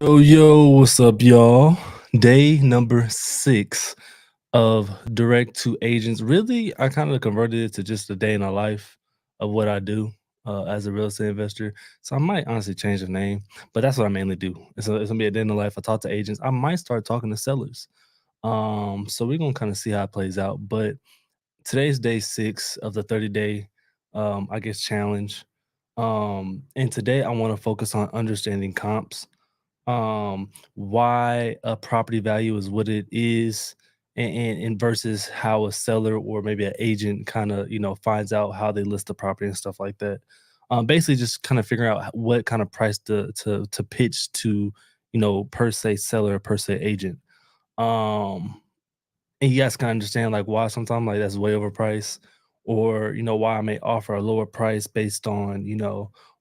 Yo, what's up, y'all? Day number 6 of direct to agents. Really, I kind of converted it to just a day in the life of what I do as a real estate investor. So I might honestly change the name, but that's what I mainly do. It's gonna be a day in the life. I talk to agents. I might start talking to sellers. So we're gonna kind of see how it plays out. But today's day 6 of the 30-day, I guess, challenge. And today I want to focus on understanding comps, why a property value is what it is, and versus how a seller or maybe an agent kind of finds out how they list the property and stuff like that. Basically just kind of figuring out what kind of price to pitch to, per se seller or per se agent. um and you guys can understand like why sometimes like that's way overpriced, or why I may offer a lower price based on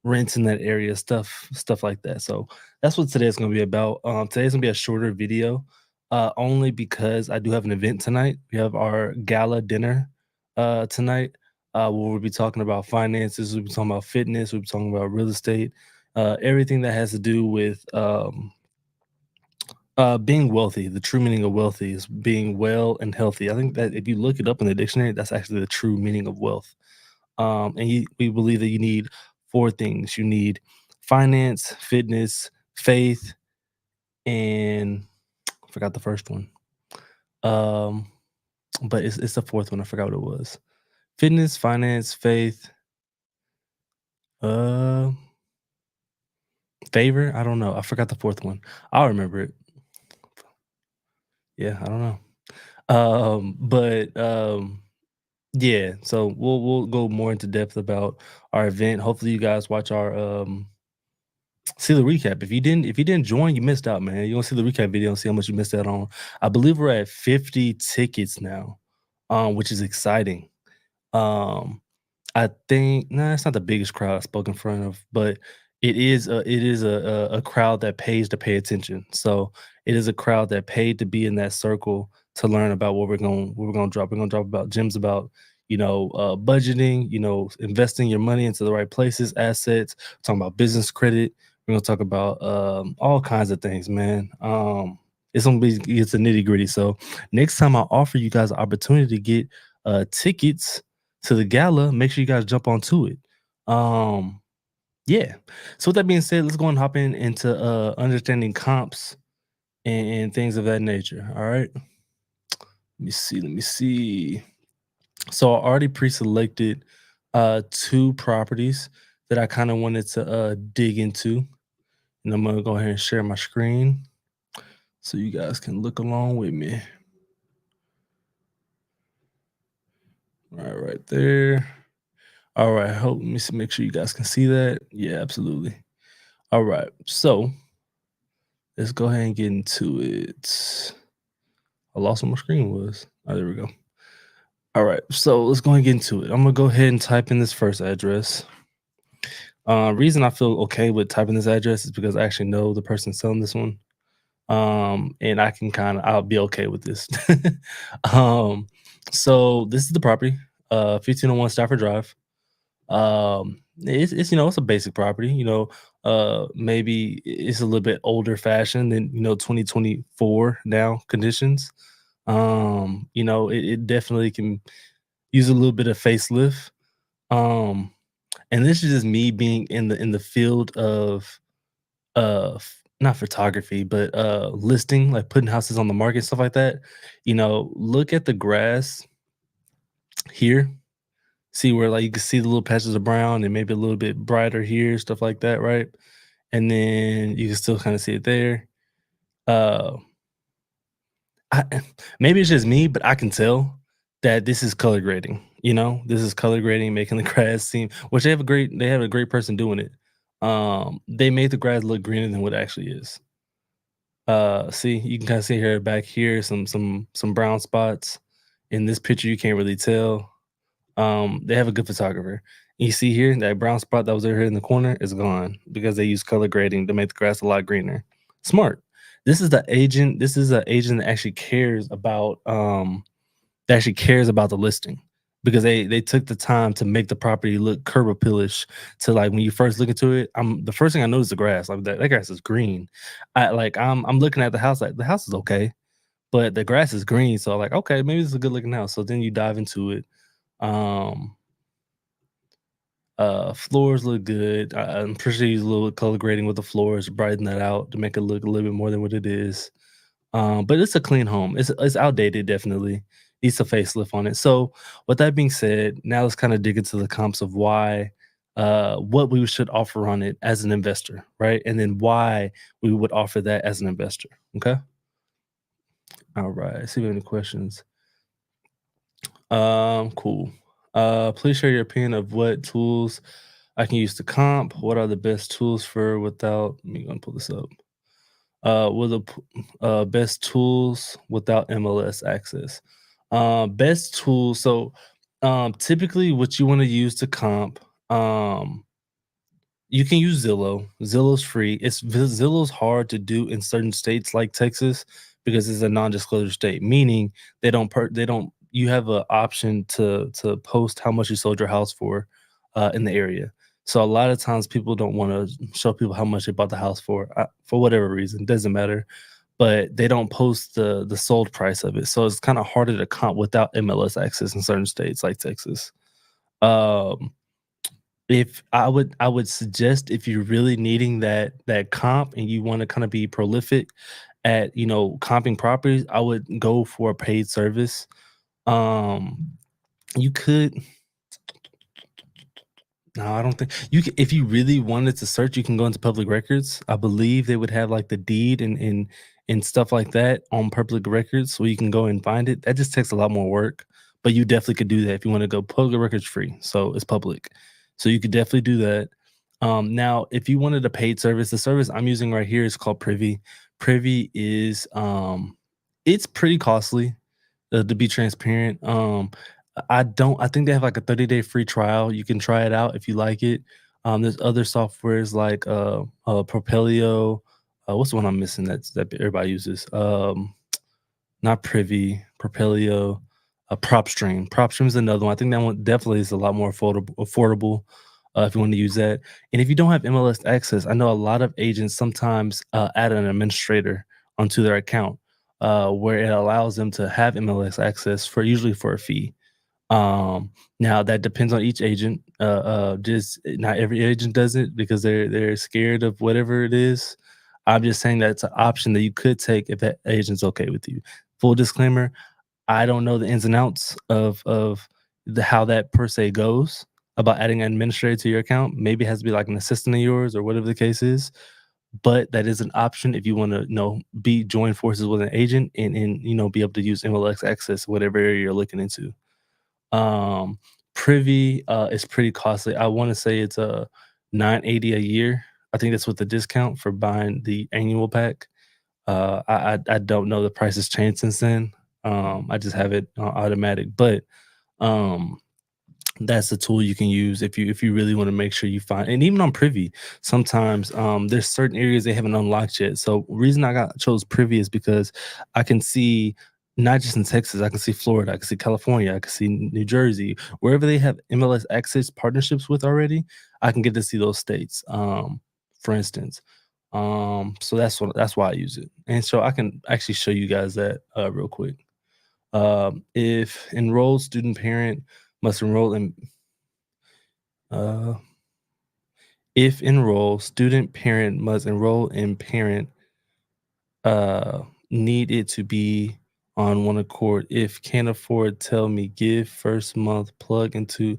rents in that area, stuff like that. So that's what today's going to be about. Today's going to be a shorter video, only because I do have an event tonight. We have our gala dinner tonight, where we'll be talking about finances, we'll be talking about fitness, we'll be talking about real estate, everything that has to do with being wealthy. The true meaning of wealthy is being well and healthy. I think that if you look it up in the dictionary, that's actually the true meaning of wealth. We believe that you need four things. You need finance, fitness, faith, and I forgot the first one. Um, but it's the fourth one. I forgot what it was. Fitness, finance, faith, uh, favor. I don't know. I forgot the fourth one. I'll remember it. Yeah, I don't know. But Yeah, so we'll go more into depth about our event. Hopefully, you guys watch our see the recap. If you didn't join, you missed out, man. You want to see the recap video and see how much you missed out on. I believe we're at 50 tickets now, which is exciting. Um, I think it's not the biggest crowd I spoke in front of, but it is a crowd that pays to pay attention. So it is a crowd that paid to be in that circle to learn about what we're gonna drop. We're gonna drop about gems about budgeting, investing your money into the right places, assets. Talking about business credit. We're gonna talk about all kinds of things, man. It's a nitty gritty. So next time I offer you guys an opportunity to get tickets to the gala, make sure you guys jump onto it. Um, yeah. So with that being said, let's go and hop into understanding comps and things of that nature. All right. Let me see. Let me see. So I already pre-selected two properties that I kind of wanted to dig into. And I'm gonna go ahead and share my screen so you guys can look along with me. All right, right there. All right. Hope Let me make sure you guys can see that. Yeah, absolutely. All right. So let's go ahead and get into it. I lost where my screen was. Oh, there we go. All right. So let's go and get into it. I'm gonna go ahead and type in this first address. Reason I feel okay with typing this address is because I actually know the person selling this one. And I'll be okay with this. um, so this is the property, 1501 Stafford Drive. It's a basic property, maybe it's a little bit older fashioned than 2024 now conditions. It definitely can use a little bit of facelift. Um, and this is just me being in the field of not photography, but listing, like putting houses on the market, stuff like that. Look at the grass here. See where like you can see the little patches of brown and maybe a little bit brighter here, stuff like that, right? And then you can still kind of see it there. Uh, I, maybe it's just me, but I can tell that this is color grading. This is color grading, making the grass seem. Which they have a great person doing it. They made the grass look greener than what it actually is. See, you can kind of see here back here some brown spots. In this picture, you can't really tell. They have a good photographer. You see here that brown spot that was over here in the corner is gone because they use color grading to make the grass a lot greener. Smart. This is the agent. This is an agent that actually cares about the listing. because they took the time to make the property look curb appealish to like when you first look into it. I'm the first thing I noticed the grass. Like that grass is green. I'm looking at the house like the house is okay, but the grass is green. So like, okay, maybe this is a good looking house. So then you dive into it. Um Floors look good. I'm pretty sure use a little color grading with the floors, brighten that out to make it look a little bit more than what it is. But it's a clean home. It's outdated, definitely. Needs a facelift on it. So, with that being said, now let's kind of dig into the comps of why, what we should offer on it as an investor, right? And then why we would offer that as an investor. Okay. All right. See if we have any questions. Cool. Please share your opinion of what tools I can use to comp. What are the best tools for without? Let me go and pull this up. What are the best tools without MLS access? Best tools. So, typically, what you want to use to comp, you can use Zillow. Zillow's free. Zillow's hard to do in certain states like Texas because it's a non-disclosure state, meaning they don't you have an option to post how much you sold your house for in the area. So a lot of times people don't want to show people how much they bought the house for whatever reason. Doesn't matter, but they don't post the sold price of it. So it's kind of harder to comp without MLS access in certain states like Texas. Um, if I would suggest if you're really needing that comp and you wanna kinda be prolific at, comping properties, I would go for a paid service. Um, you could No, I don't think if you really wanted to search, you can go into public records. I believe they would have, like, the deed and stuff like that on public records, so you can go and find it. That just takes a lot more work, but you definitely could do that if you wanna go public records free, so it's public. So you could definitely do that. Now, if you wanted a paid service, the service I'm using right here is called Privy. Privy is, it's pretty costly, to be transparent. I think they have like a 30-day free trial. You can try it out if you like it. There's other softwares like Propelio. What's the one I'm missing that everybody uses? Not Privy, Propelio, PropStream. PropStream is another one. I think that one definitely is a lot more affordable if you want to use that. And if you don't have MLS access, I know a lot of agents sometimes add an administrator onto their account where it allows them to have MLS access for usually for a fee. Now that depends on each agent. Just not every agent does it because they're scared of whatever it is. I'm just saying that's an option that you could take if that agent's okay with you. Full disclaimer: I don't know the ins and outs of how that per se goes about adding an administrator to your account. Maybe it has to be like an assistant of yours or whatever the case is. But that is an option if you want to be join forces with an agent and be able to use MLS access whatever area you're looking into. Um, Privy, is pretty costly. I wanna say it's, 980 a year. I think that's with the discount for buying the annual pack. I don't know, the price has changed since then. I just have it on automatic, but, um that's a tool you can use if you really wanna make sure you find and even on Privy, sometimes, there's certain areas they haven't unlocked yet. So, reason I got chose Privy is because I can see not just in Texas, I can see Florida, I can see California, I can see New Jersey. Wherever they have MLS access partnerships with already, I can get to see those states, for instance. So that's why I use it. And so I can actually show you guys that, real quick. If enrolled student parent must enroll in uh, if enrolled, student parent must enroll in parent need it to be on one accord. If can't afford, tell me. Give first month plug into.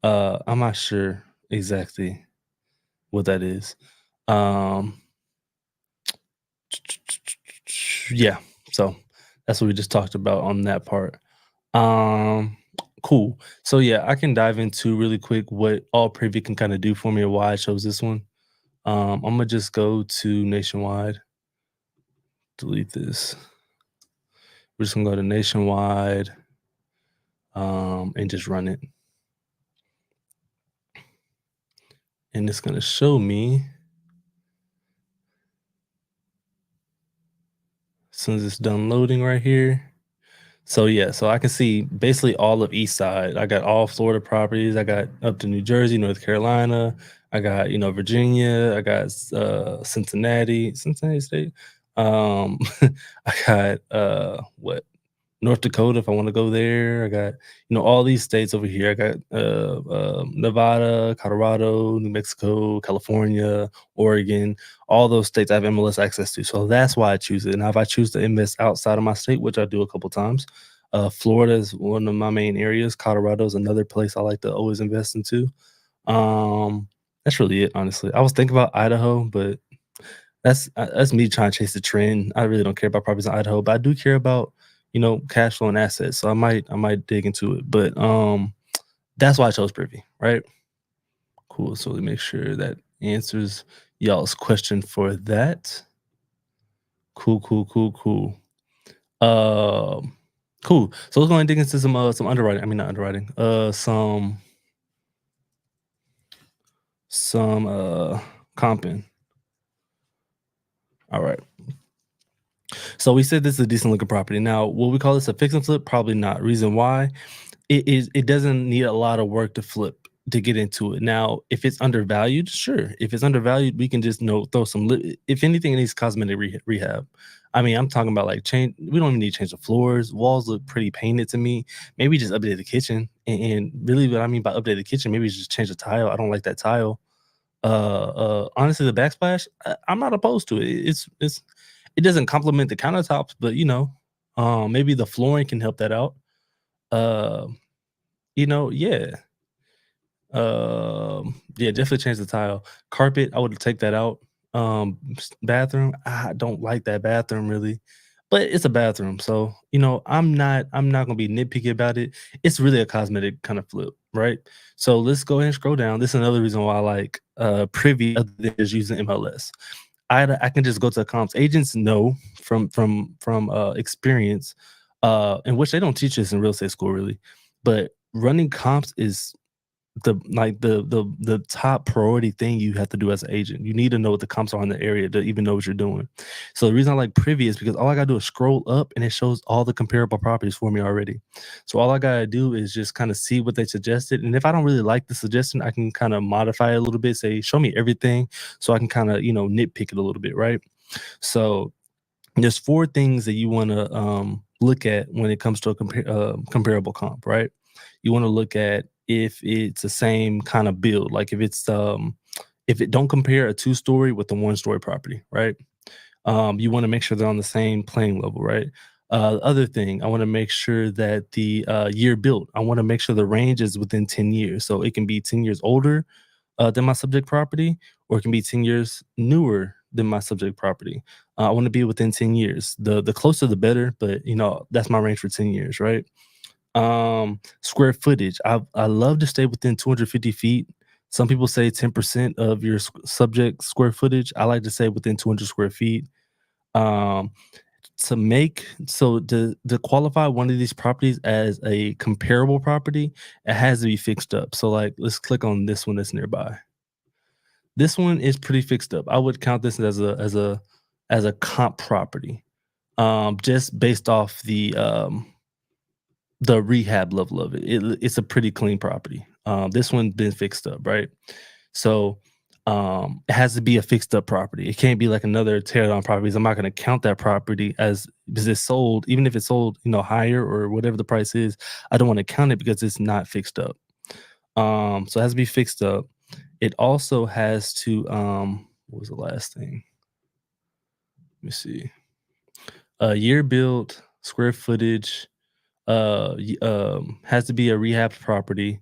I'm not sure exactly what that is. Um, yeah. So that's what we just talked about on that part. Um, cool. So yeah, I can dive into really quick what all Privy can kind of do for me or why I chose this one. I'm gonna just go to Nationwide, delete this. We're just gonna go to Nationwide, and just run it. And it's gonna show me as soon as it's done loading right here. So yeah, so I can see basically all of East Side. I got all Florida properties. I got up to New Jersey, North Carolina. I got Virginia. I got Cincinnati State. I got what North Dakota if I want to go there. I got all these states over here. I got Nevada, Colorado, New Mexico, California, Oregon. All those states I have MLS access to, so that's why I choose it. Now, if I choose to invest outside of my state, which I do a couple times, Florida is one of my main areas. Colorado is another place I like to always invest into. Um, that's really it, honestly. I was thinking about Idaho, but that's me trying to chase the trend. I really don't care about properties in Idaho, but I do care about, cash flow and assets. So I might dig into it. But that's why I chose Privy, right? Cool. So let me make sure that answers y'all's question for that. Cool, cool, cool, cool. Um cool. So let's go and dig into some underwriting. I mean not underwriting. Some comping. All right. So we said this is a decent looking property. Now, will we call this a fix and flip? Probably not. Reason why it doesn't need a lot of work to flip to get into it. Now, if it's undervalued, sure. If it's undervalued, we can just throw some. If anything, it needs cosmetic rehab. I mean, I'm talking about like change. We don't even need to change the floors. Walls look pretty painted to me. Maybe just update the kitchen. And really, what I mean by update the kitchen, maybe just change the tile. I don't like that tile. Honestly, the backsplash, I'm not opposed to it. It doesn't complement the countertops, but maybe the flooring can help that out. Uh, yeah. Yeah, definitely change the tile. Carpet, I would take that out. Bathroom, I don't like that bathroom really, but it's a bathroom, so I'm not gonna be nitpicky about it. It's really a cosmetic kind of flip, right? So let's go ahead and scroll down. This is another reason why I like Privy other than just using MLS. I can just go to the comps. Agents know from experience, in which they don't teach this in real estate school really, but running comps is the top priority thing you have to do as an agent. You need to know what the comps are in the area to even know what you're doing. So the reason I like Privy is because all I gotta do is scroll up and it shows all the comparable properties for me already. So all I gotta do is just kind of see what they suggested. And if I don't really like the suggestion, I can kind of modify it a little bit, say, show me everything. So I can kind of, nitpick it a little bit, right? So there's four things that you want to look at when it comes to a comparable comp, right? You want to look at if it's the same kind of build, like if it don't compare a two-story with a one-story property, right? You want to make sure they're on the same playing level, right? Other thing, I want to make sure that the year built, I want to make sure the range is within 10 years. So it can be 10 years older than my subject property, or it can be 10 years newer than my subject property. I want to be within 10 years. The closer the better, but that's my range for 10 years, right? Square footage. I love to stay within 250 feet. Some people say 10% of your subject square footage. I like to say within 200 square feet. Um, to qualify one of these properties as a comparable property, it has to be fixed up. So like let's click on this one that's nearby. This one is pretty fixed up. I would count this as a comp property. Just based off the rehab level of it. It's a pretty clean property. This one's been fixed up, right? So it has to be a fixed up property. It can't be like another tear down properties. I'm not going to count that property as because it's sold, even if it's sold, higher or whatever the price is. I don't want to count it because it's not fixed up. So it has to be fixed up. It also has to what was the last thing? Let me see. Year built, square footage, has to be a rehab property.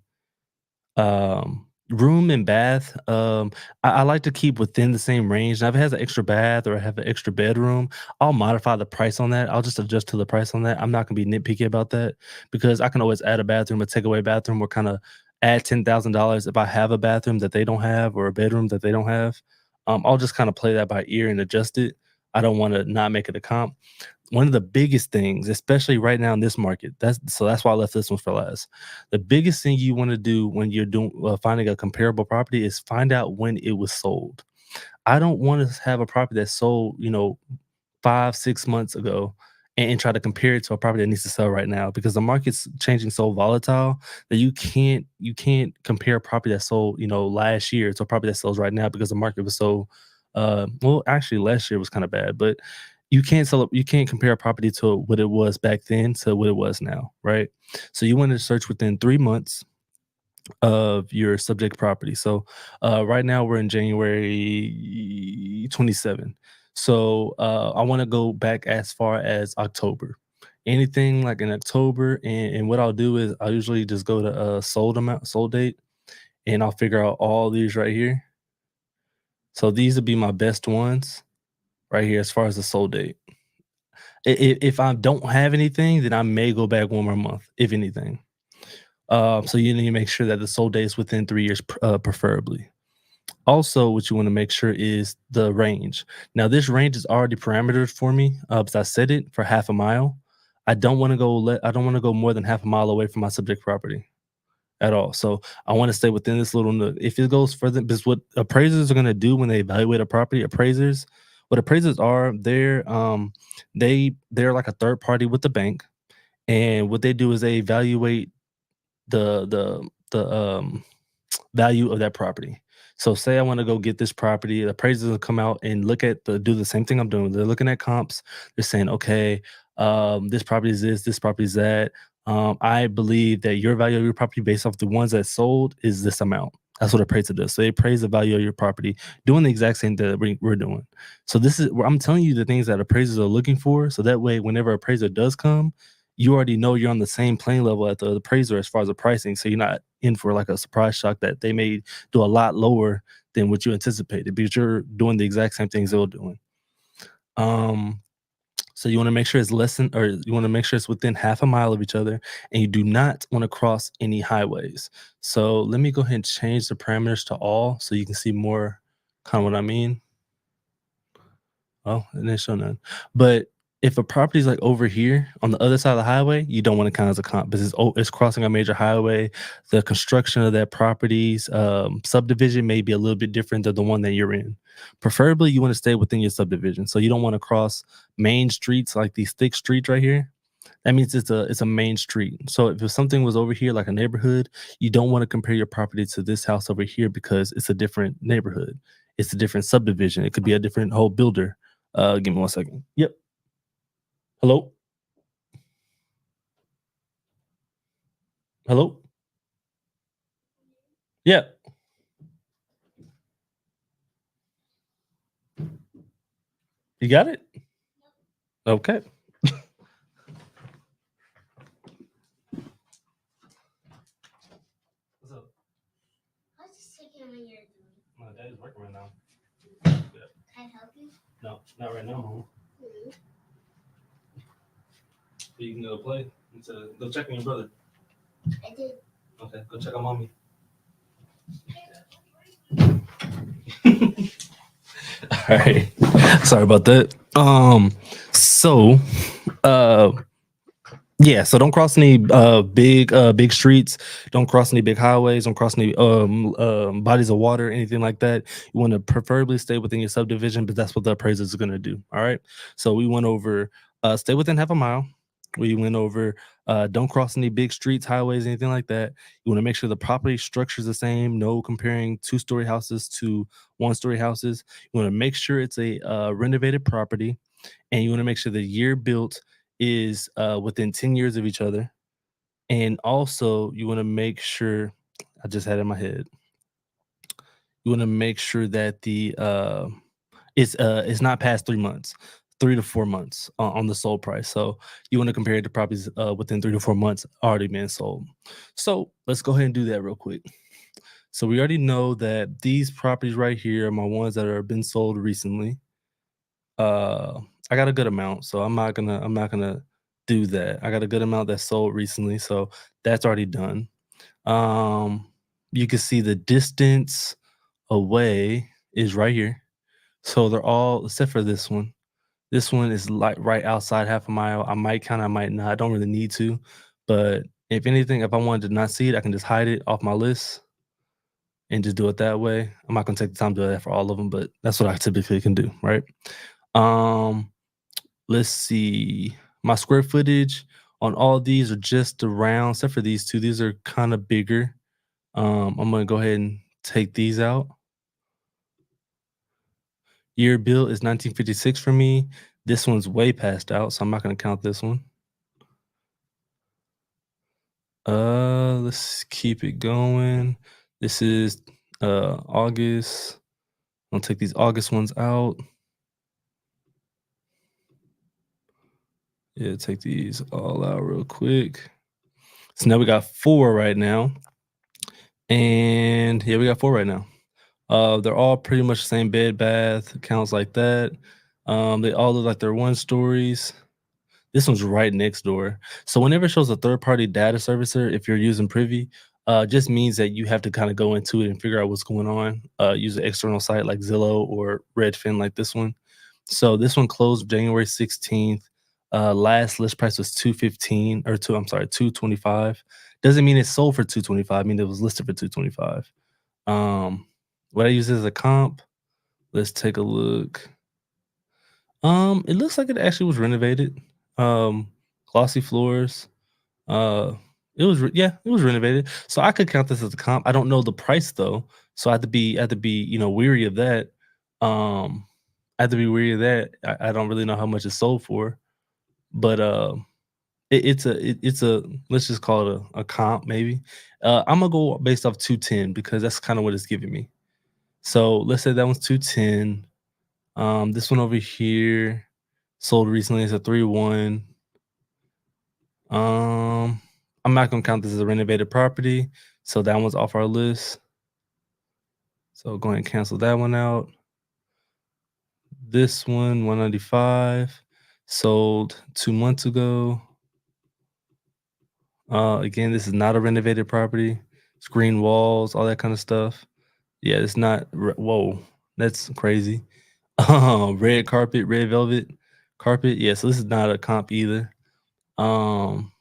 Room and bath, I like to keep within the same range. Now, if it has an extra bath or I have an extra bedroom, I'll modify the price on that. I'll just adjust to the price on that. I'm not gonna be nitpicky about that because I can always add a bathroom, a takeaway bathroom, or kind of add $10,000 if I have a bathroom that they don't have or a bedroom that they don't have. I'll just kind of play that by ear and adjust it. I don't want to not make it a comp. One of the biggest things, especially right now in this market, that's why I left this one for last. The biggest thing you want to do when you're doing finding a comparable property is find out when it was sold. I don't want to have a property that sold, 5, 6 months ago, and try to compare it to a property that needs to sell right now, because the market's changing so volatile that you can't compare a property that sold, last year to a property that sells right now, because the market was so well, actually last year was kind of bad, but you can't compare a property to what it was back then to what it was now, right? So you want to search within 3 months of your subject property. So right now we're in January 27. So I want to go back as far as October. Anything like in October, and what I'll do is I'll usually just go to sold date, and I'll figure out all these right here. So these would be my best ones right here as far as the sold date. If I don't have anything, then I may go back one more month, if anything. So you need to make sure that the sold date is within 3 years, preferably. Also, what you want to make sure is the range. Now, this range is already parametered for me, because I set it for half a mile. I don't want to go more than half a mile away from my subject property at all. So I want to stay within this little nook. If it goes further, because what appraisers are going to do when they evaluate a property, what appraisers are, they're like a third party with the bank, and what they do is they evaluate the value of that property. So say I want to go get this property, the appraisers will come out and do the same thing I'm doing. They're looking at comps. They're saying, okay, this property is this property is that. I believe that your value of your property based off the ones that sold is this amount. That's what appraiser does. So they appraise the value of your property, doing the exact same thing that we're doing. So this is where I'm telling you the things that appraisers are looking for. So that way, whenever appraiser does come, you already know you're on the same plane level at the appraiser as far as the pricing. So you're not in for like a surprise shock that they may do a lot lower than what you anticipated, because you're doing the exact same things they're doing. Um, so you want to make sure it's less than, or you want to make sure it's within half a mile of each other, and you do not want to cross any highways. So let me go ahead and change the parameters to all so you can see more kind of what I mean. Oh, it didn't show none. But if a property is like over here on the other side of the highway, you don't want to count as a comp because it's crossing a major highway. The construction of that property's subdivision may be a little bit different than the one that you're in. Preferably, you want to stay within your subdivision, so you don't want to cross main streets like these thick streets right here. That means it's a main street. So if something was over here like a neighborhood, you don't want to compare your property to this house over here because it's a different neighborhood. It's a different subdivision. It could be a different whole builder. Give me 1 second. Yep. Hello? Hello? Yeah. You got it? Okay. What's up? I was just checking on your. My dad's working right now. Can I help you? No, not right now, Mom. Mm-hmm. You can go play. Go check on your brother. I did. Okay, go check on mommy. All right. Sorry about that. So, uh, yeah. So don't cross any big streets. Don't cross any big highways. Don't cross any bodies of water, anything like that. You want to preferably stay within your subdivision, but that's what the appraiser is going to do. All right. So we went over stay within half a mile. We went over don't cross any big streets, highways, anything like that. You want to make sure the property structure is the same. No comparing two-story houses to one-story houses. You want to make sure it's a renovated property, and you want to make sure the year built is within 10 years of each other. And also, you want to make sure, I just had it in my head, you want to make sure that it's not past 3 months, 3 to 4 months on the sold price. So you want to compare it to properties within 3 to 4 months already been sold. So let's go ahead and do that real quick. So we already know that these properties right here are my ones that are been sold recently. I got a good amount, so I'm not gonna do that. I got a good amount that sold recently, so that's already done. Um, you can see the distance away is right here. So they're all except for this one. This one is like right outside half a mile. I might count, I might not. I don't really need to, but if anything, if I wanted to not see it, I can just hide it off my list and just do it that way. I'm not gonna take the time to do that for all of them, but that's what I typically can do, right? Um, let's see. My square footage on all these are just around, except for these two. These are kind of bigger. I'm gonna go ahead and take these out. Year built is 1956 for me. This one's way past out, so I'm not gonna count this one. Let's keep it going. This is August. I'll take these August ones out. Yeah, take these all out real quick. So now we got 4 right now. And yeah, we got 4 right now. They're all pretty much the same bed, bath, accounts like that. They all look like they're 1 stories. This one's right next door. So whenever it shows a third party data servicer, if you're using Privy, just means that you have to kind of go into it and figure out what's going on. Use an external site like Zillow or Redfin, like this one. So this one closed January 16th. Last list price was 215 or two. I'm sorry, 225. Doesn't mean it sold for 225. I mean it was listed for 225. Um, what I use as a comp. Let's take a look. It looks like it actually was renovated. Um, Glossy floors. Uh, yeah, it was renovated. So I could count this as a comp. I don't know the price though, so I have to be weary of that. Um, I have to be weary of that. I don't really know how much it sold for, but it's a let's just call it a comp maybe. I'm gonna go based off 210 because that's kind of what it's giving me. So let's say that one's 210. This one over here sold recently as a 3-1. I'm not gonna count this as a renovated property, so that one's off our list. So go ahead and cancel that one out. This one, 195, sold 2 months ago. Again, this is not a renovated property. Screen walls, all that kind of stuff. Yeah, it's not. Whoa, that's crazy. Red carpet, red velvet carpet. Yeah, so this is not a comp either. Um,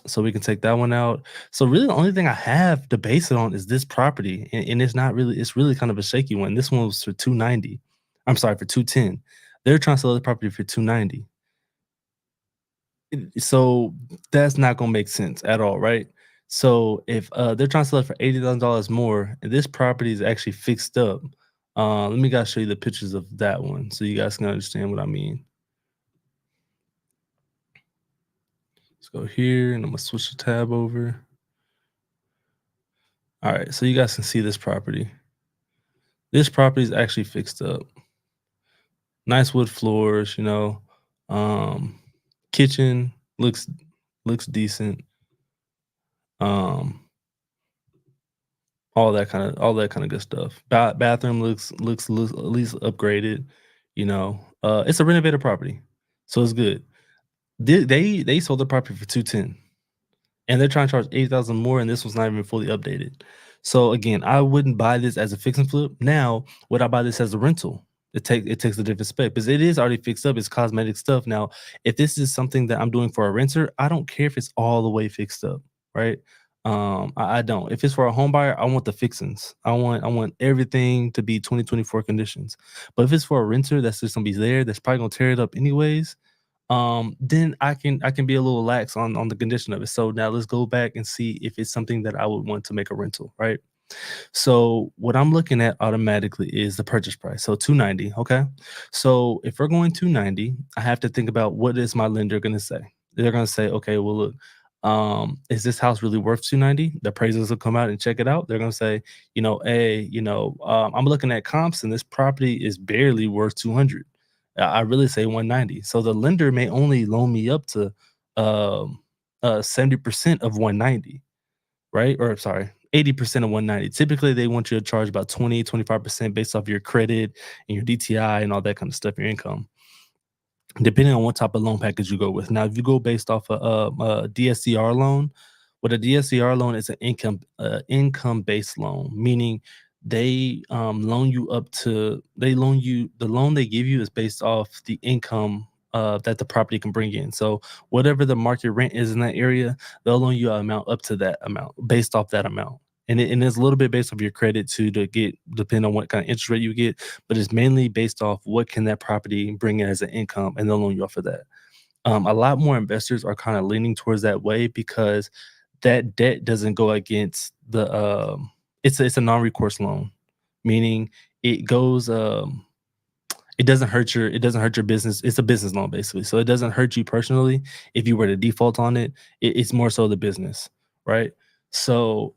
so we can take that one out. So really, the only thing I have to base it on is this property, and it's not really. It's really kind of a shaky one. This one was for 290. I'm sorry, for 210. They're trying to sell the property for 290. So that's not gonna make sense at all, right? So if they're trying to sell it for $80,000 more, and this property is actually fixed up, let me guys show you the pictures of that one so you guys can understand what I mean. Let's go here, and I'm gonna switch the tab over. All right, so you guys can see this property. This property is actually fixed up. Nice wood floors, Um, kitchen looks decent. Um, all that kind of good stuff. Bathroom looks at least upgraded. It's a renovated property, so it's good. They sold the property for 210. And they're trying to charge 8,000 more, and this was not even fully updated. So again, I wouldn't buy this as a fix and flip. Now, would I buy this as a rental? It takes a different spec because it is already fixed up. It's cosmetic stuff. Now, if this is something that I'm doing for a renter, I don't care if it's all the way fixed up, right? I don't. If it's for a home buyer, I want the fixings. I want everything to be 2024 conditions. But if it's for a renter that's just gonna be there, that's probably gonna tear it up anyways, then I can be a little lax on the condition of it. So now let's go back and see if it's something that I would want to make a rental, right? So what I'm looking at automatically is the purchase price. So 290, okay? So if we're going 290, I have to think about what is my lender going to say? They're going to say, okay, well look, is this house really worth 290? The appraisers will come out and check it out. They're going to say, hey, I'm looking at comps and this property is barely worth 200. I really say 190. So the lender may only loan me up to 70% of 190, right? Or sorry, 80% of 190. Typically, they want you to charge about 20, 25% based off your credit and your DTI and all that kind of stuff, your income, depending on what type of loan package you go with. Now, if you go based off a DSCR loan, what a DSCR loan is an income based loan, meaning they loan you the loan they give you is based off the income that the property can bring in. So whatever the market rent is in that area, they'll loan you an amount up to that amount based off that amount. And it's a little bit based off your credit too to get depending on what kind of interest rate you get, but it's mainly based off what can that property bring in as an income, and they'll loan you off of that. A lot more investors are kind of leaning towards that way because that debt doesn't go against the it's a non-recourse loan, meaning it goes it doesn't hurt your business. It's a business loan basically. So it doesn't hurt you personally if you were to default on it. It's more so the business, right? So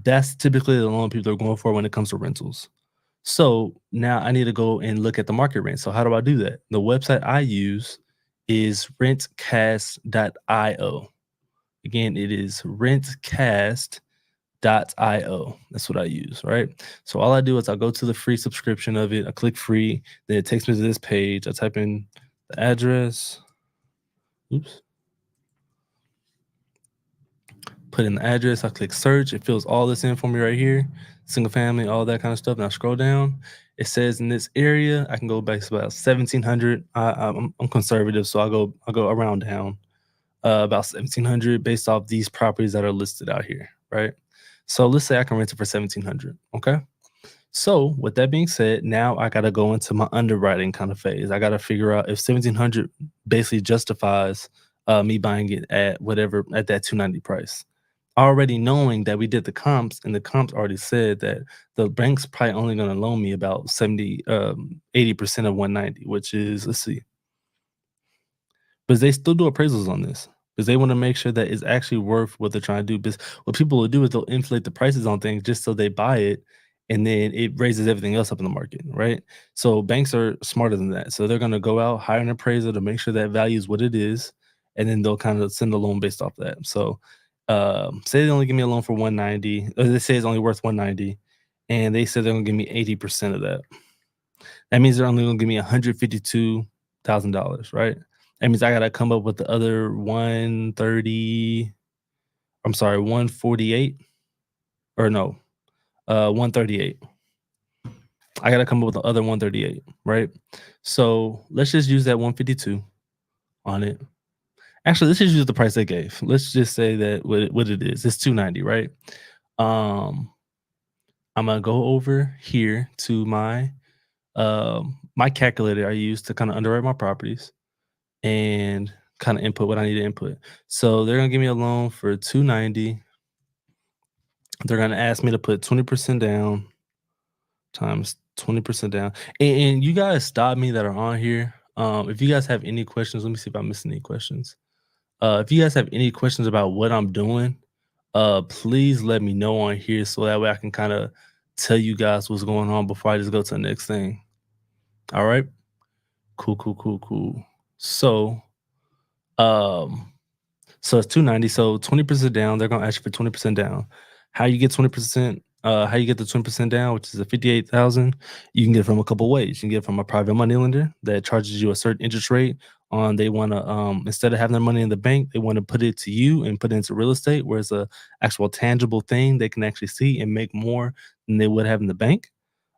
that's typically the loan people are going for when it comes to rentals. So now I need to go and look at the market rent. So how do I do that? The website I use is rentcast.io. Again, it is rentcast.io. That's what I use, right? So all I do is I go to the free subscription of it. I click free, then it takes me to this page. I type in the address. Oops. Put in the address. I click search. It fills all this in for me right here. Single family, all that kind of stuff. And I scroll down. It says in this area, I can go back to about 1,700. I'm conservative, so I go around down about 1,700 based off these properties that are listed out here, right? So let's say I can rent it for 1,700. Okay. So with that being said, now I got to go into my underwriting kind of phase. I got to figure out if 1,700 basically justifies me buying it at whatever at that 290 price. Already knowing that we did the comps and the comps already said that the bank's probably only going to loan me about 80% of 190, which is, let's see, but they still do appraisals on this because they want to make sure that it's actually worth what they're trying to do. Because what people will do is they'll inflate the prices on things just so they buy it, and then it raises everything else up in the market, right? So banks are smarter than that. So they're going to go out, hire an appraiser to make sure that value is what it is, and then they'll kind of send a loan based off that. So say they only give me a loan for 190, or they say it's only worth 190, and they said they're going to give me 80% of that. That means they're only going to give me $152,000, right? That means I gotta come up with the other 130. I'm sorry, 148 or no, 138. I gotta come up with the other 138, right? So let's just use that 152 on it. Actually, let's just use the price they gave. Let's just say that what it is. It's 290, right? Um, I'm gonna go over here to my calculator I use to kind of underwrite my properties and kind of input what I need to input. So they're gonna give me a loan for 290. They're gonna ask me to put 20% down times 20% down. And you guys stop me that are on here. If you guys have any questions, let me see if I'm missing any questions. If you guys have any questions about what I'm doing, please let me know on here so that way I can kind of tell you guys what's going on before I just go to the next thing. All right. Cool, cool, cool, cool. So um so it's 290. So 20% down, they're gonna ask you for 20% down. How you get 20%, how you get the 20% down, which is a 58,000, you can get it from a couple ways. You can get it from a private money lender that charges you a certain interest rate on they wanna instead of having their money in the bank, they want to put it to you and put it into real estate where it's a actual tangible thing they can actually see and make more than they would have in the bank.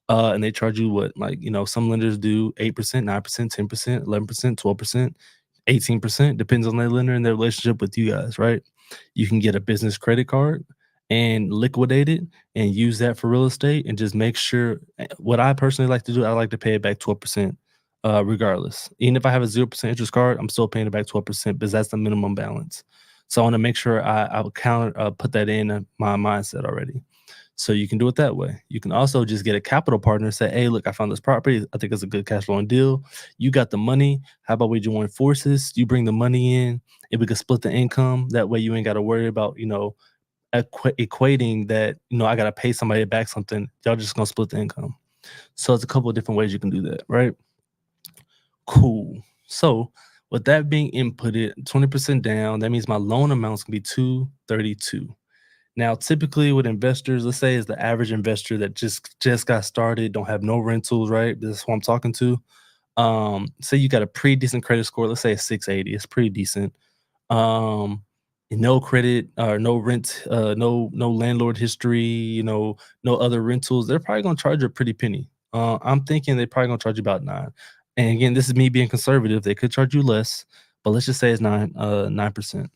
And they charge you what, like, some lenders do 8%, 9%, 10%, 11%, 12%, 18%, depends on their lender and their relationship with you guys, right? You can get a business credit card and liquidate it and use that for real estate and just make sure what I personally like to do, I like to pay it back 12%, regardless. Even if I have a 0% interest card, I'm still paying it back 12% because that's the minimum balance. So I want to make sure I will put that in my mindset already. So you can do it that way. You can also just get a capital partner and say, hey, look, I found this property. I think it's a good cash flowing deal. You got the money. How about we join forces? You bring the money in and we can split the income. That way you ain't got to worry about, equating that, I got to pay somebody back something. Y'all just going to split the income. So it's a couple of different ways you can do that, right? Cool. So with that being inputted, 20% down, that means my loan amount's going to be 232. Now, typically with investors, let's say is the average investor that just got started, don't have no rentals, right? This is who I'm talking to. Say you got a pretty decent credit score, let's say a 680, it's pretty decent. Um, no credit or no rent, no landlord history, no other rentals. They're probably gonna charge you a pretty penny. I'm thinking they're probably gonna charge you about 9. And again, this is me being conservative. They could charge you less, but let's just say it's 9%.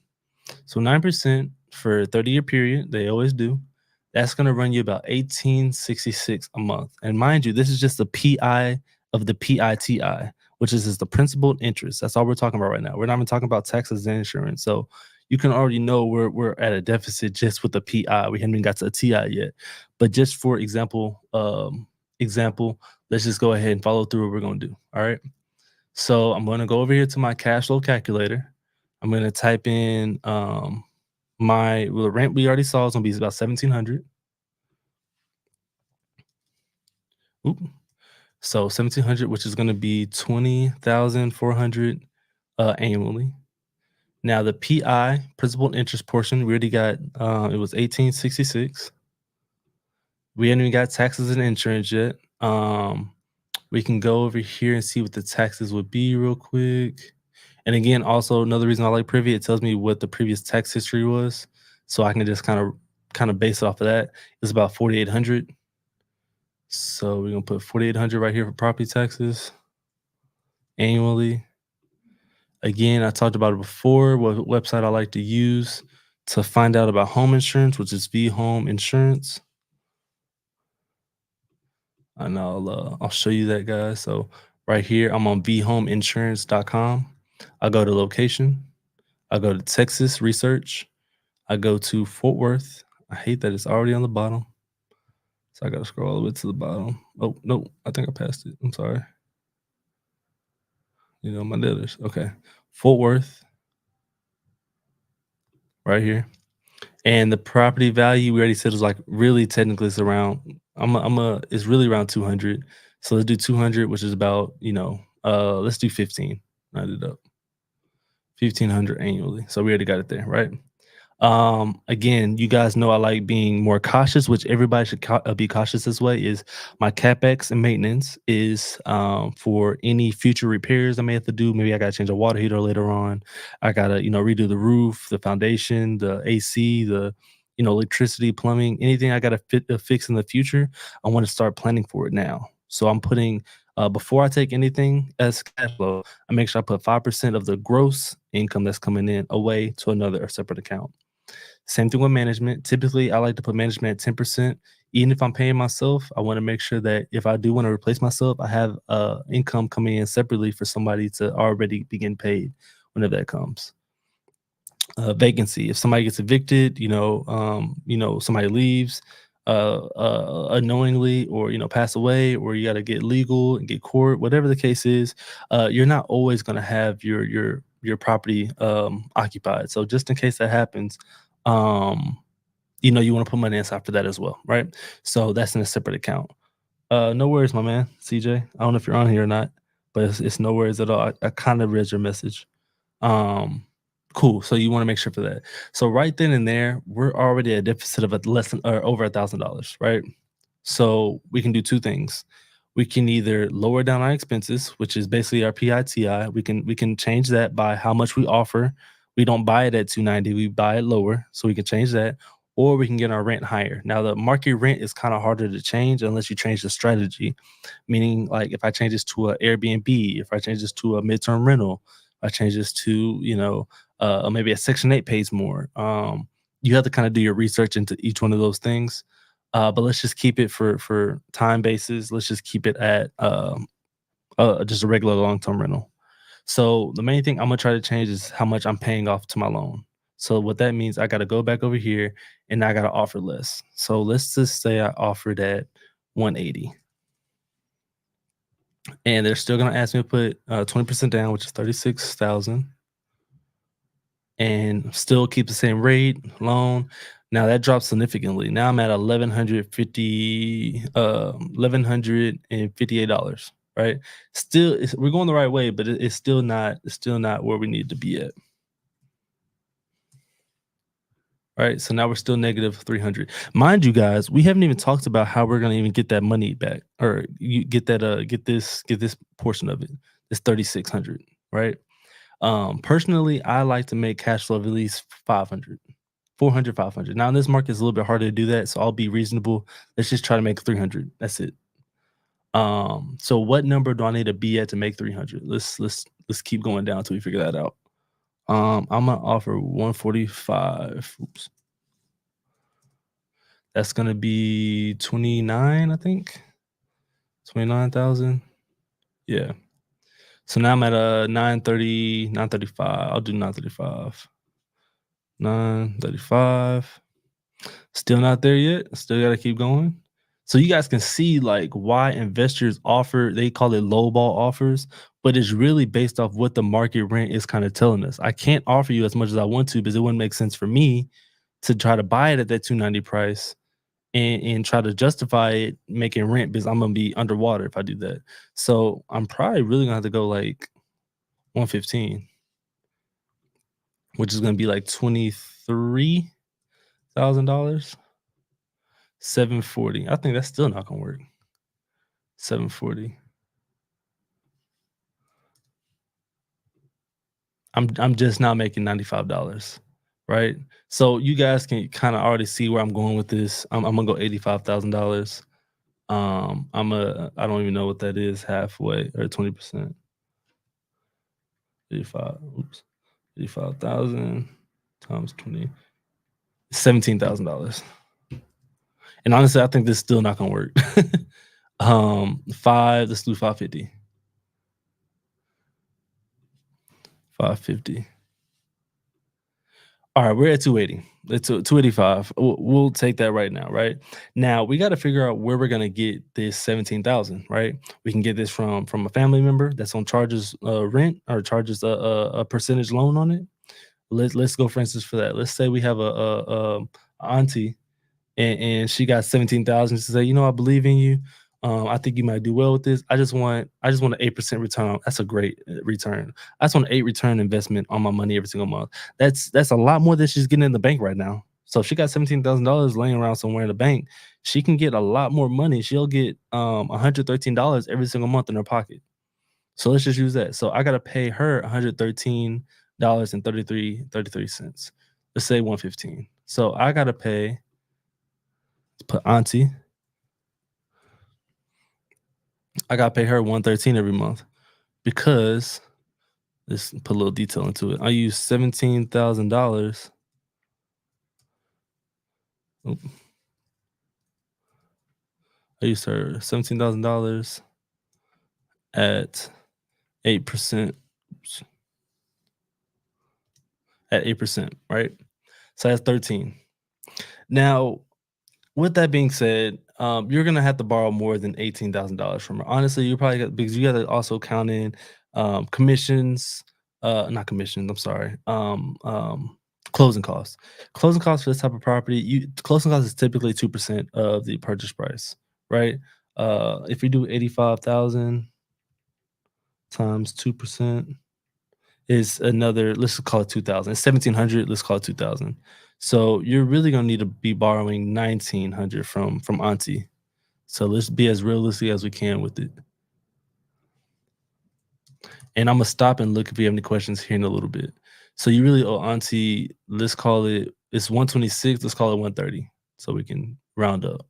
So 9% for a 30-year period, they always do. That's going to run you about 1866 a month. And mind you, this is just the PI of the PITI, which is the principal and interest. That's all we're talking about right now. We're not even talking about taxes and insurance. So you can already know we're at a deficit just with the PI. We haven't even got to a TI yet. But just for example, let's just go ahead and follow through what we're gonna do. All right. So I'm gonna go over here to my cash flow calculator. I'm gonna type in the rent we already saw is gonna be about 1,700. Oop. So 1,700, which is gonna be 20,400 annually. Now the PI, principal and interest portion, we already got it was 1866. We haven't even got taxes and insurance yet. We can go over here and see what the taxes would be real quick. And again, also another reason I like Privy, it tells me what the previous tax history was, so I can just kind of base it off of that. It's about 4,800. So we're gonna put 4,800 right here for property taxes annually. Again, I talked about it before. What website I like to use to find out about home insurance, which is V Home Insurance. And I'll show you that, guys. So right here, I'm on vhomeinsurance.com. I go to location. I go to Texas research. I go to Fort Worth. I hate that it's already on the bottom. So I got to scroll all the way to the bottom. Oh, no, I think I passed it. I'm sorry. My debtors. Okay. Fort Worth, right here. And the property value we already said was like really technically it's around it's really around 200. So let's do 200, which is about, let's do 15. Round it up. 1,500 annually. So we already got it there, right? Again, you guys know I like being more cautious, which everybody should be cautious this way. Is my capex and maintenance is for any future repairs I may have to do. Maybe I got to change a water heater later on. I got to redo the roof, the foundation, the AC, the electricity, plumbing, anything I got to fix in the future. I want to start planning for it now. So I'm putting before I take anything as cash flow, I make sure I put 5% of the gross income that's coming in away to another separate account. Same thing with management. Typically, I like to put management at 10%. Even if I'm paying myself, I want to make sure that if I do want to replace myself, I have income coming in separately for somebody to already begin paid whenever that comes. Vacancy. If somebody gets evicted, somebody leaves unknowingly, or pass away, or you got to get legal and get court, whatever the case is, you're not always going to have your property occupied. So just in case that happens, you want to put money aside for that as well, right? So that's in a separate account. No worries, my man, CJ. I don't know if you're on here or not, but it's no worries at all. I kind of read your message. Cool. So you want to make sure for that. So right then and there, we're already at a deficit of less than or over $1,000, right? So we can do two things. We can either lower down our expenses, which is basically our PITI. We can change that by how much we offer. We don't buy it at 290, we buy it lower. So we can change that. Or we can get our rent higher. Now the market rent is kind of harder to change unless you change the strategy. Meaning, like, if I change this to an Airbnb, if I change this to a midterm rental, I change this to, maybe a Section 8 pays more. You have to kind of do your research into each one of those things. But let's just keep it for time basis. Let's just keep it at just a regular long-term rental. So the main thing I'm gonna try to change is how much I'm paying off to my loan. So what that means, I gotta go back over here and I gotta offer less. So let's just say I offered at 180. And they're still gonna ask me to put 20% down, which is 36,000, and still keep the same rate loan. Now that drops significantly. Now I'm at $1,158, right? Still, we're going the right way, but it's still not where we need to be at. Right. So now we're still negative 300. Mind you, guys, we haven't even talked about how we're gonna even get that money back, or you get that get this portion of it. It's 3,600, right? Personally, I like to make cash flow of at least 500, 400, 500. Now in this market, it's a little bit harder to do that, so I'll be reasonable. Let's just try to make 300. That's it. So what number do I need to be at to make 300? Let's keep going down until we figure that out. I'm gonna offer 145. Oops. That's gonna be 29, I think. 29,000. Yeah. So now I'm at 930, 935. I'll do 935. 935. Still not there yet. Still gotta keep going. So you guys can see like why investors offer, they call it lowball offers, but it's really based off what the market rent is kind of telling us. I can't offer you as much as I want to because it wouldn't make sense for me to try to buy it at that 290 price and try to justify it making rent because I'm gonna be underwater if I do that. So I'm probably really gonna have to go like 115, which is gonna be like $23,000. 740. I think that's still not gonna work. 740. I'm just now making $95, right? So you guys can kind of already see where I'm going with this. I'm gonna go $85,000. I don't even know what that is, halfway or 20%. 85. Oops. 85,000 times 20. $17,000. And honestly, I think this is still not gonna work. Let's do 550. 550. All right, we're at 280. It's 285. We'll take that right now, right? Now we got to figure out where we're gonna get this 17,000, right? We can get this from a family member that's on charges rent or charges a percentage loan on it. Let's go for instance for that. Let's say we have a auntie and she got 17,000 to say, I believe in you. I think you might do well with this. I just want an 8% return. That's a great return. I just want an 8 return investment on my money every single month. That's a lot more than she's getting in the bank right now. So if she got $17,000 laying around somewhere in the bank, she can get a lot more money. She'll get $113 every single month in her pocket. So let's just use that. So I gotta pay her $113.33. Let's say 115. So I gotta pay, put auntie. I gotta pay her 113 every month because let's put a little detail into it. I use $17,000. I used her $17,000 at 8%. At 8%, right? So that's 13. Now, with that being said, you're gonna have to borrow more than $18,000 from her. Honestly, you probably got because you got to also count in commissions, not commissions. I'm sorry, closing costs. Closing costs for this type of property, closing costs is typically 2% of the purchase price, right? If you do 85,000 times 2% is another. Let's call it 2,000. It's 1,700. Let's call it 2,000. So you're really gonna need to be borrowing 1,900 from auntie. So let's be as realistic as we can with it. And I'm gonna stop and look if we have any questions here in a little bit. So you really owe auntie, let's call it's 126, let's call it 130. So we can round up.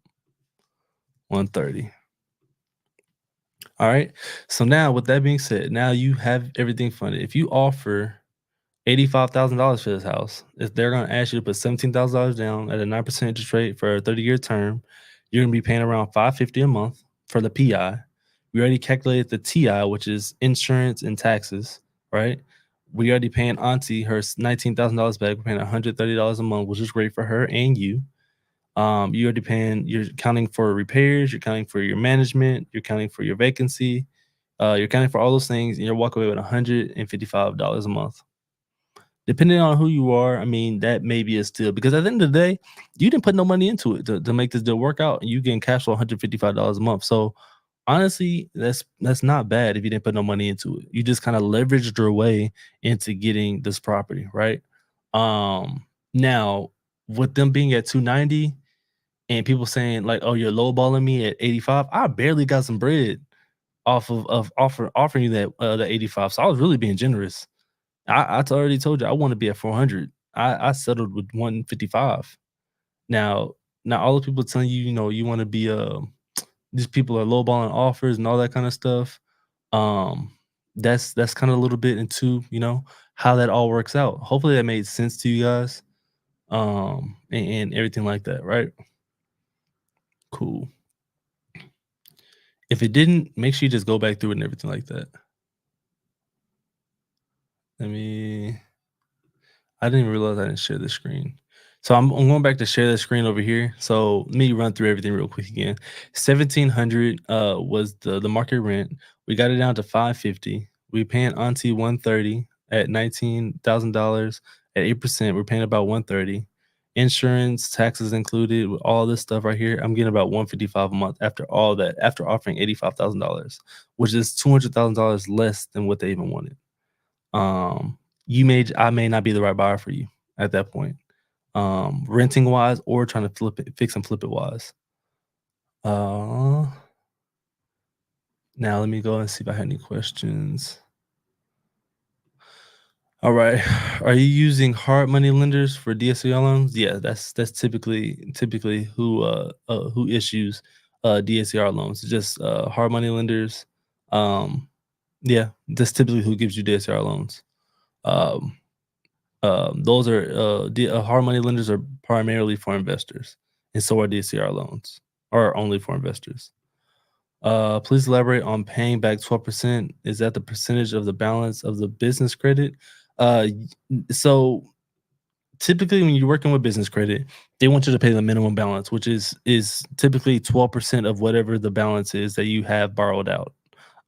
130. All right. So now with that being said, now you have everything funded. If you offer $85,000 for this house, if they're gonna ask you to put $17,000 down at a 9% interest rate for a 30-year term, you're gonna be paying around $550 a month for the PI. We already calculated the TI, which is insurance and taxes, right? We already paying auntie her $19,000 back. We're paying $130 a month, which is great for her and you. You already paying. You're counting for repairs. You're counting for your management. You're counting for your vacancy. You're counting for all those things, and you're walking away with $155 a month. Depending on who you are, I mean, that may be a steal because at the end of the day, you didn't put no money into it to make this deal work out, and you getting cash flow $155 a month. So honestly, that's not bad if you didn't put no money into it. You just kind of leveraged your way into getting this property, right? Now with them being at 290 and people saying like, "Oh, you're lowballing me at 85," I barely got some bread off of offering you that 85. So I was really being generous. I already told you I want to be at 400. I settled with 155. Now, all the people telling you, you want to be these people are lowballing offers and all that kind of stuff. Um, that's kind of a little bit into how that all works out. Hopefully that made sense to you guys. And everything like that, right? Cool. If it didn't, make sure you just go back through it and everything like that. Let me I didn't even realize I didn't share the screen. So I'm going back to share the screen over here. So let me run through everything real quick again. 1,700 was the market rent. We got it down to 550. We paying auntie 130 at $19,000 at 8%. We're paying about 130. Insurance, taxes included, with all this stuff right here. I'm getting about 155 a month after all that, after offering $85,000, which is $200,000 less than what they even wanted. I may not be the right buyer for you at that point. Renting wise or trying to flip it, fix and flip it wise. Uh, Now let me go and see if I had any questions. All right. Are you using hard money lenders for DSCR loans? Yeah, that's typically who issues DSCR loans. It's just hard money lenders. Um yeah, that's typically who gives you DSCR loans. Um those are hard money lenders are primarily for investors, and so are DCR loans, are only for investors. Please elaborate on paying back 12%. Is that the percentage of the balance of the business credit? So typically, when you're working with business credit, they want you to pay the minimum balance, which is typically 12% of whatever the balance is that you have borrowed out.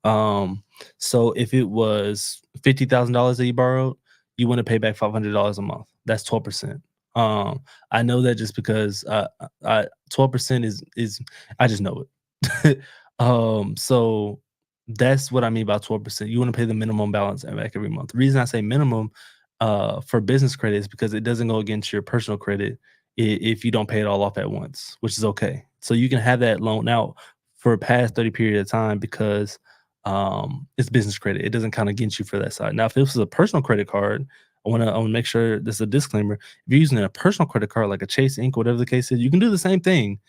Um, so if it was $50,000 that you borrowed, you want to pay back $500 a month. That's 12%. I know that just because 12% is I just know it. So that's what I mean by 12%. You want to pay the minimum balance back every month. The reason I say minimum for business credit is because it doesn't go against your personal credit if you don't pay it all off at once, which is okay. So you can have that loan out for a past 30 period of time because it's business credit. It doesn't kind of get you for that side. Now, if this is a personal credit card, I wanna make sure this is a disclaimer. If you're using a personal credit card like a Chase Inc., whatever the case is, you can do the same thing,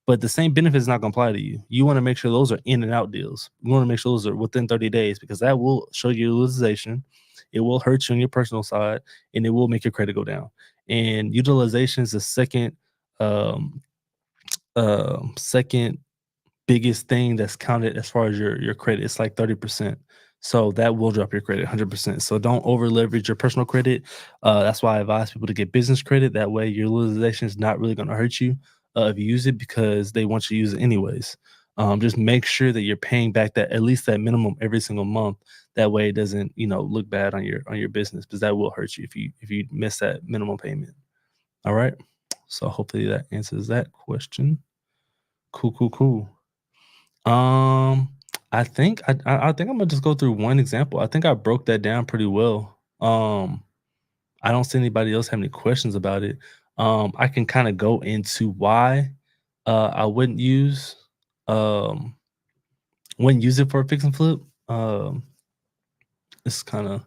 but the same benefit is not gonna apply to you. You want to make sure those are in and out deals. You want to make sure those are within 30 days because that will show your utilization. It will hurt you on your personal side, and it will make your credit go down. And utilization is the um, second biggest thing that's counted as far as your credit. It's like 30%. So that will drop your credit 100%. So don't over leverage your personal credit. That's why I advise people to get business credit. That way your utilization is not really going to hurt you if you use it because they want you to use it anyways. Just make sure that you're paying back that at least that minimum every single month. That way it doesn't look bad on your business because that will hurt you if you miss that minimum payment. All right. So hopefully that answers that question. Cool, cool, cool. Um, I think I'm gonna just go through one example. I think I broke that down pretty well. I don't see anybody else have any questions about it. I can kind of go into why I um wouldn't use it for a fix and flip. Um, it's kind of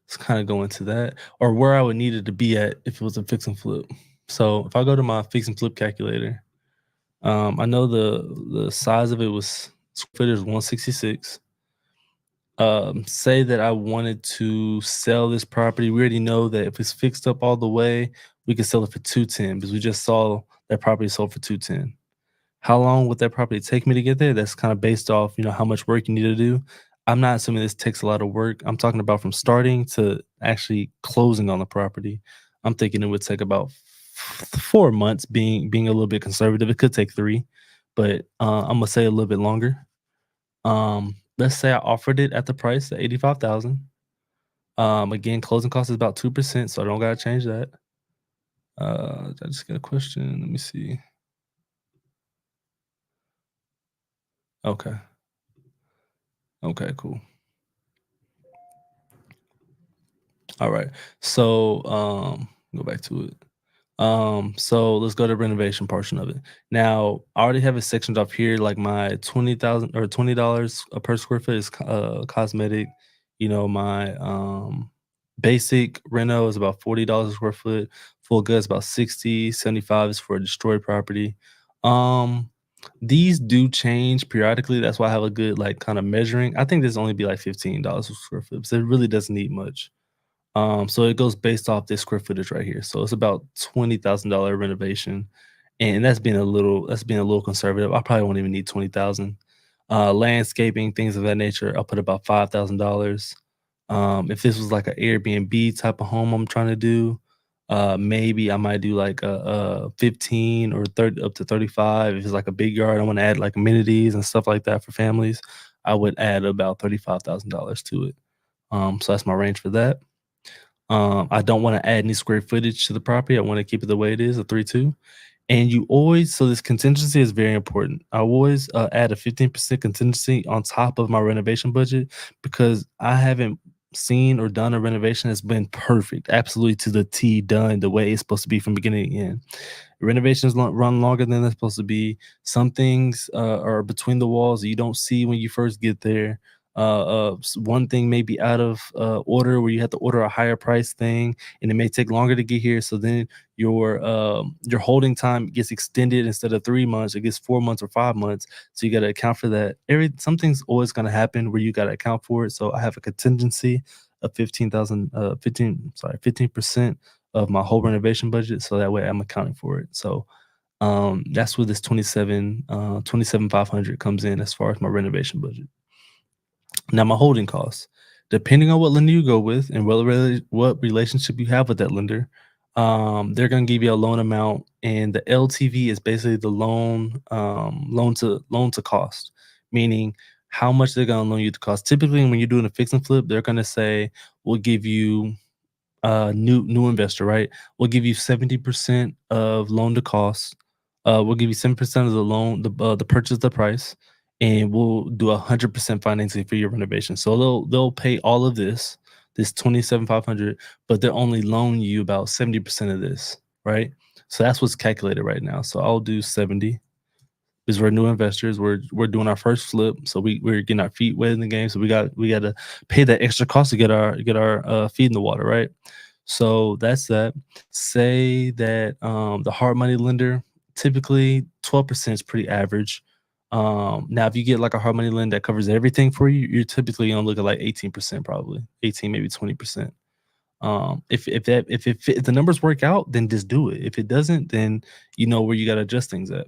it's kind of go into that or where I would need it to be at if it was a fix and flip. So if I go to my fix and flip calculator, I know the size of it was square footage is 166. Say that I wanted to sell this property. We already know that if it's fixed up all the way, we can sell it for 210 because we just saw that property sold for 210. How long would that property take me to get there? That's kind of based off, how much work you need to do. I'm not assuming this takes a lot of work. I'm talking about from starting to actually closing on the property. I'm thinking it would take about 4 months, being a little bit conservative. It could take 3, but I'm gonna say a little bit longer. Let's say I offered it at the price at 85,000. Again, closing cost is about 2%, so I don't gotta change that. I just got a question. Let me see. Okay. Okay, cool. All right. So, go back to it. So let's go to renovation portion of it. Now, I already have it sectioned up here, like my 20,000 or $20 per square foot is cosmetic. My basic reno is about $40 a square foot. Full goods about 60, 75 is for a destroyed property. Um, these do change periodically. That's why I have a good like kind of measuring. I think this only be like $15 a square foot. So it really doesn't need much. So it goes based off this square footage right here. So it's about $20,000 renovation, and that's being a little conservative. I probably won't even need 20,000. Landscaping, things of that nature, I'll put about $5,000. If this was like an Airbnb type of home I'm trying to do, maybe I might do like a 15 or 30 up to 35. If it's like a big yard, I want to add like amenities and stuff like that for families. I would add about $35,000 to it. So that's my range for that. I don't want to add any square footage to the property. I want to keep it the way it is, a 3-2. And you always, so this contingency is very important. I always add a 15% contingency on top of my renovation budget because I haven't seen or done a renovation that's been perfect, absolutely to the T, done the way it's supposed to be from beginning to end. Renovations run longer than they're supposed to be. Some things are between the walls that you don't see when you first get there. One thing may be out of order where you have to order a higher price thing, and it may take longer to get here. So then your holding time gets extended instead of 3 months, it gets 4 months or 5 months. So you got to account for that. Something's always going to happen where you got to account for it. So I have a contingency of 15% of my whole renovation budget, so that way I'm accounting for it. So that's where this 27,500 comes in as far as my renovation budget. Now my holding costs, depending on what lender you go with and what relationship you have with that lender, they're gonna give you a loan amount, and the LTV is basically the loan to cost, meaning how much they're gonna loan you to cost. Typically, when you're doing a fix and flip, they're gonna say, "We'll give you new investor, right? We'll give you 70% of loan to cost. We'll give you 7% of the loan, the purchase the price, and we'll do 100% financing for your renovation. So they'll pay all of this 27,500, but they'll only loan you about 70% of this, right? So that's what's calculated right now. So I'll do 70 because we're new investors. We're doing our first flip, so we're getting our feet wet in the game. So we got to pay that extra cost to get our feet in the water, right? So that's that. Say that the hard money lender, typically 12% is pretty average. Now if you get like a hard money lender that covers everything for you, you're typically gonna look at like 18%, probably 18, maybe 20%. If the numbers work out, then just do it. If it doesn't, then you know where you got to adjust things at.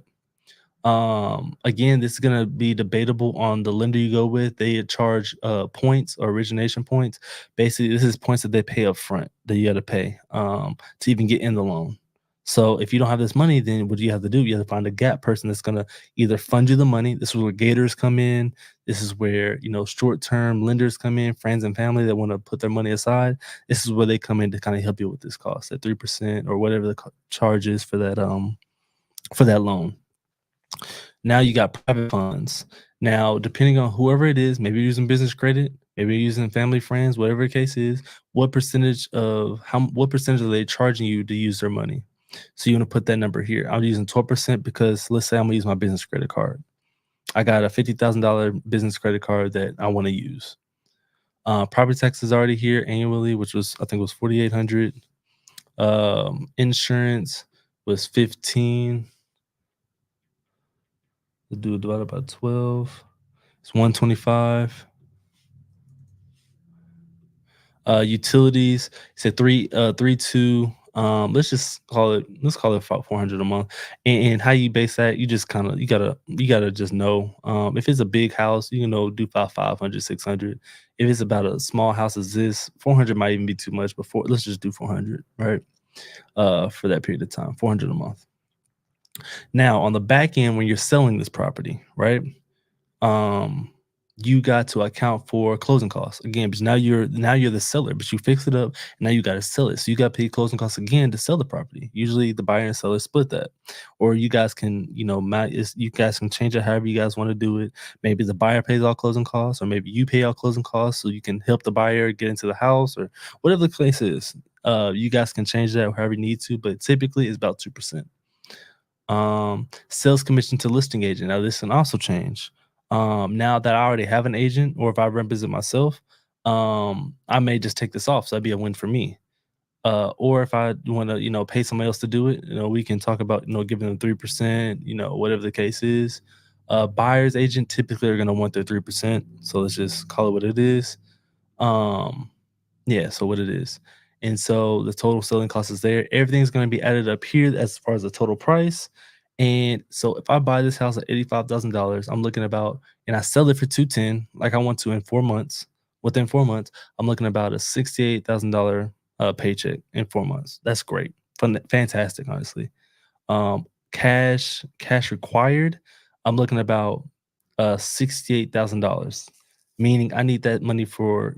Again, this is gonna be debatable on the lender you go with. They charge points or origination points. Basically, this is points that they pay up front that you gotta pay to even get in the loan. So if you don't have this money, then what do you have to do? You have to find a gap person that's gonna either fund you the money. This is where gators come in. This is where short-term lenders come in, friends and family that want to put their money aside. This is where they come in to kind of help you with this cost at 3% or whatever the charge is for that loan. Now you got private funds. Now, depending on whoever it is, maybe you're using business credit, maybe you're using family, friends, whatever the case is, what percentage are they charging you to use their money? So you want to put that number here. I'm using 12% because let's say I'm gonna use my business credit card. I got a $50,000 business credit card that I want to use. Property tax is already here annually, which was I think it was 4,800. Insurance was 15. The do divided by 12. It's 125. Utilities, it's a 3-2. Let's call it 400 a month. And how you base that, you just kind of you gotta just know. If it's a big house, do 500, 600. If it's about a small house as this, 400 might even be too much, but let's just do 400, right? For that period of time, 400 a month. Now on the back end, when you're selling this property, right? um you got to account for closing costs again, because now you're the seller, but you fix it up and now you got to sell it, so you got to pay closing costs again to sell the property. Usually the buyer and seller split that, or you guys can you guys can change it however you guys want to do it. Maybe the buyer pays all closing costs, or maybe you pay all closing costs so you can help the buyer get into the house, or whatever the case is. You guys can change that however you need to, but typically it's about 2%. Sales commission to listing agent. Now this can also change. Now that I already have an agent, or if I represent myself, I may just take this off. So that'd be a win for me. Or if I want to, pay somebody else to do it, we can talk about, giving them 3%, whatever the case is. Buyer's agent typically are going to want their 3%. So let's just call it what it is. Um, yeah, so what it is. And so the total selling cost is there. Everything's going to be added up here as far as the total price. And so if I buy this house at $85,000, I'm looking about, and I sell it for 210, like I want to in 4 months, within 4 months, I'm looking about a $68,000 paycheck in 4 months. That's great, fantastic, honestly. Cash required, I'm looking about $68,000, meaning I need that money for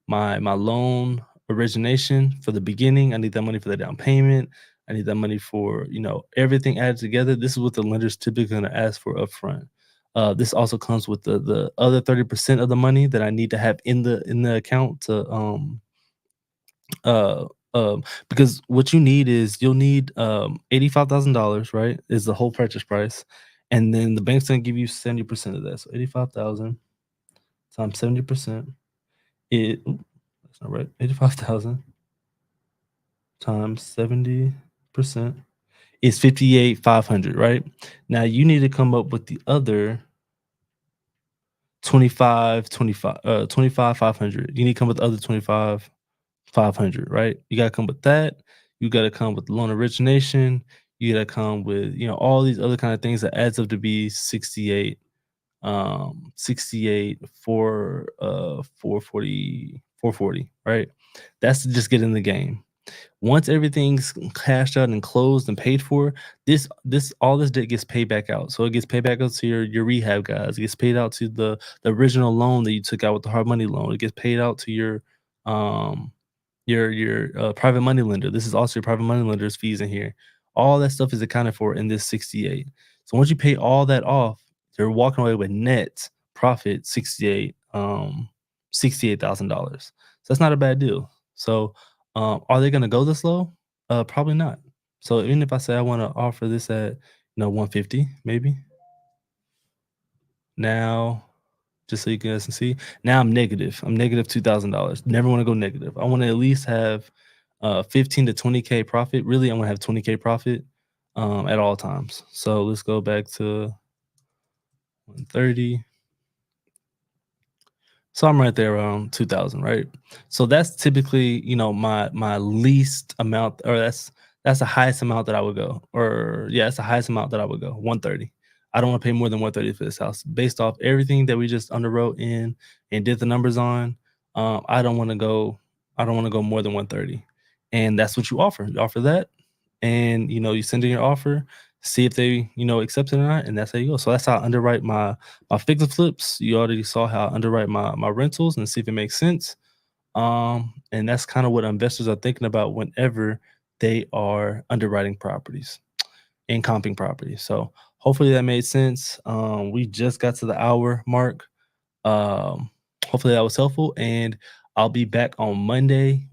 my loan origination for the beginning. I need that money for the down payment. I need that money for everything added together. This is what the lender's typically going to ask for upfront. This also comes with the other 30% of the money that I need to have in the account to uh because what you need is you'll need $85,000, right? Is the whole purchase price. And then the bank's gonna give you 70% of that. So 85,000 times 70%. That's not right. 85,000 times 70% is 58,500, right? Now you need to come up with the other 25 500. You need to come with the other 25 500, right? You gotta come with that. You gotta come with loan origination. You gotta come with all these other kind of things that adds up to be 68 for 440, right? That's to just get in the game. Once everything's cashed out and closed and paid for, this all this debt gets paid back out. So it gets paid back out to your rehab guys. It gets paid out to the original loan that you took out with the hard money loan. It gets paid out to um your private money lender. This is also your private money lender's fees in here. All that stuff is accounted for in this 68. So once you pay all that off, you're walking away with net profit 68,000 dollars. So that's not a bad deal. So are they gonna go this low? Probably not. So even if I say I want to offer this at 150 maybe now, just so you guys can see. Now I'm negative. I'm negative $2,000. Never want to go negative. I want to at least have 15 to 20K profit. Really, I want to have 20K profit at all times. So let's go back to 130. So I'm right there around 2,000, right? So that's typically, my least amount, or that's the highest amount that I would go. Or yeah, it's the highest amount that I would go, 130. I don't want to pay more than 130 for this house. Based off everything that we just underwrote in and did the numbers on, I don't want to go, I don't want to go more than 130. And that's what you offer. You offer that, and you send in your offer, see if they accept it or not, and that's how you go. So that's how I underwrite my fix and flips. You already saw how I underwrite my rentals and see if it makes sense. And that's kind of what investors are thinking about whenever they are underwriting properties and comping properties. So hopefully that made sense. We just got to the hour mark. Um, Hopefully that was helpful, and I'll be back on Monday.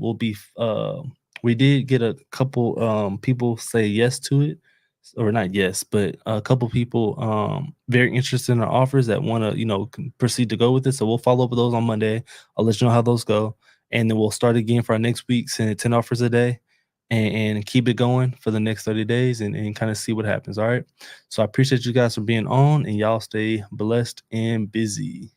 We did get a couple people say yes to it, or not yes, but a couple people very interested in our offers that want to proceed to go with it. So we'll follow up with those on Monday. I'll let you know how those go, and then we'll start again for our next week, sending 10 offers a day. And keep it going for the next 30 days and kind of see what happens. All right. So I appreciate you guys for being on, and y'all stay blessed and busy.